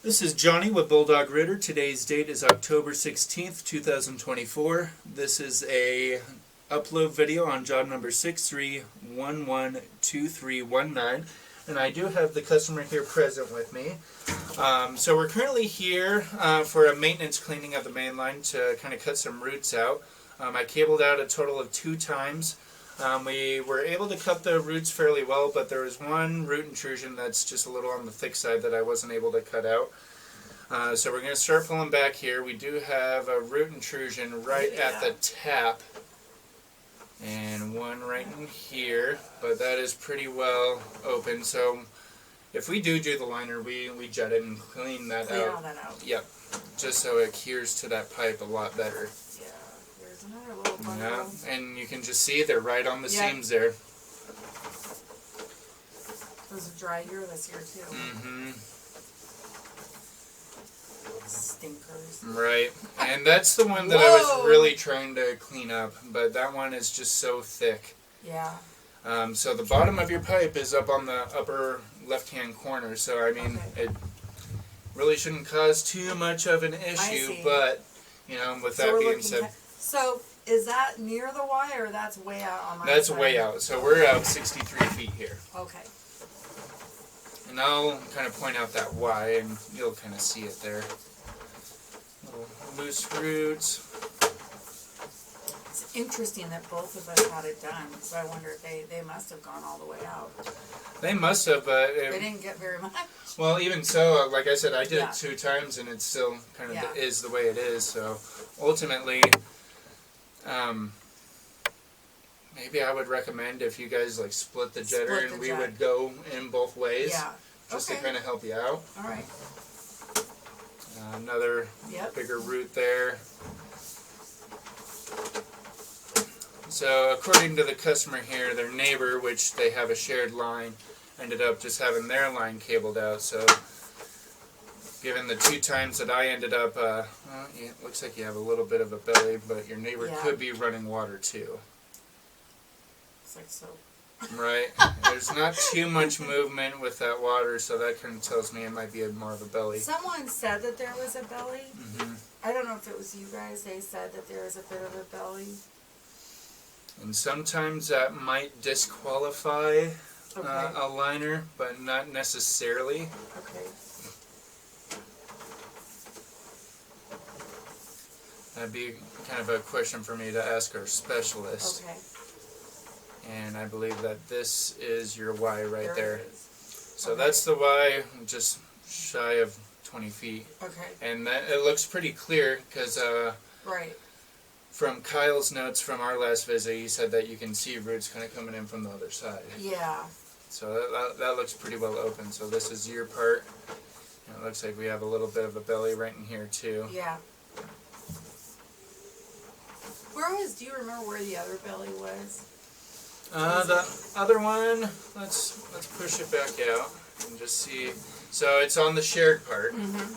This is Johnny with Bulldog Rooter. Today's date is October 16th, 2024. This is a upload video on job number 63112319. And I do have the customer here present with me. So we're currently here for a maintenance cleaning of the main line to kind of cut some roots out. I cabled out a total of 2 times. We were able to cut the roots fairly well, but there was one root intrusion that's just a little on the thick side that I wasn't able to cut out. So we're going to start pulling back here. We do have a root intrusion right at the tap, and one right in here, but that is pretty well open. So if we do the liner, we jet it and clean that out. All that out. Yep, just so it adheres to that pipe a lot better. Another little bundle. Yeah, and you can just see they're right on the seams there. Those are dry here this year too. Mm-hmm. Stinkers. Right, and that's the one that I was really trying to clean up, but that one is just so thick. Yeah. So the bottom of your pipe is up on the upper left-hand corner, so I mean, it really shouldn't cause too much of an issue, but, you know, with that being said... So, is that near the Y, or that's way out on my side? That's way out. So we're out 63 feet here. Okay. And I'll kind of point out that Y, and you'll kind of see it there. Little loose roots. It's interesting that both of us had it done, so I wonder if they must have gone all the way out. They must have, but... They didn't get very much. Well, even so, like I said, I did it 2 times, and it still kind of is the way it is, so ultimately... maybe I would recommend if you guys like split the jetter and we would go in both ways, just to kind of help you out. All right. Another bigger root there. So according to the customer here, their neighbor, which they have a shared line, ended up just having their line cabled out. So given the 2 times that I ended up, well, it looks like you have a little bit of a belly, but your neighbor could be running water too. It's like soap. Right. There's not too much movement with that water, so that kind of tells me it might be more of a belly. Someone said that there was a belly. Mm-hmm. I don't know if it was you guys. They said that there was a bit of a belly. And sometimes that might disqualify a liner, but not necessarily. Okay. That'd be kind of a question for me to ask our specialist. Okay. And I believe that this is your Y right there. So okay. That's the Y, just shy of 20 feet. Okay. And that, it looks pretty clear because from Kyle's notes from our last visit, he said that you can see roots kind of coming in from the other side. Yeah. So that looks pretty well open. So this is your part. And it looks like we have a little bit of a belly right in here too. Yeah. Do you remember where the other belly was? The other one, let's push it back out and just see. So it's on the shared part. Mm-hmm.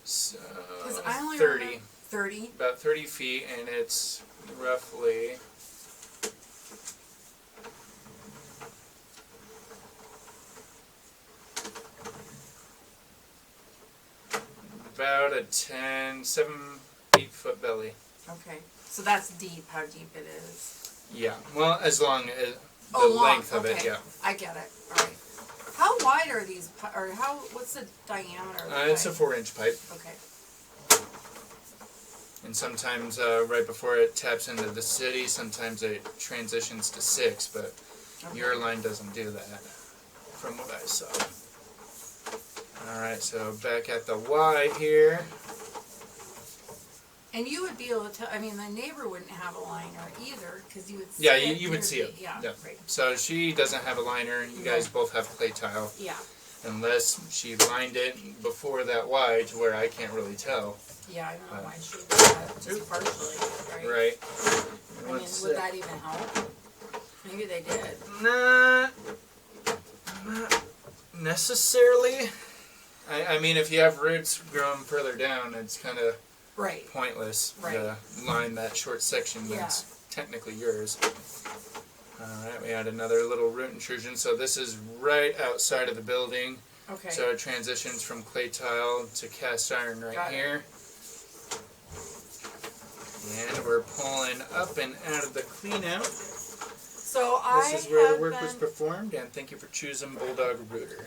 So I only 30. 30? About 30 feet, and it's roughly... about a 7-8 foot belly. Okay. So that's deep, how deep it is. Yeah. Well, as long as the length of it, yeah. I get it. All right. How wide are these, or what's the diameter of the pipe? It's a 4-inch pipe. Okay. And sometimes right before it taps into the city, sometimes it transitions to 6, but your line doesn't do that, from what I saw. Alright, so back at the Y here. And you would be able to tell, I mean, the neighbor wouldn't have a liner either, because you would see it. Yeah, you would see it. Yeah, right. So she doesn't have a liner, you guys both have clay tile. Yeah. Unless she lined it before that Y to where I can't really tell. Yeah, I don't know why she did that, just partially, right? Right. I mean, would that even help? Maybe they did. Not necessarily. I mean, if you have roots growing further down, it's kind of pointless to line that short section that's technically yours. Alright, we had another little root intrusion. So this is right outside of the building. Okay. So it transitions from clay tile to cast iron right Got it. here. And we're pulling up and out of the clean out. So I This is where the have work was been, performed, and thank you for choosing Bulldog Rooter.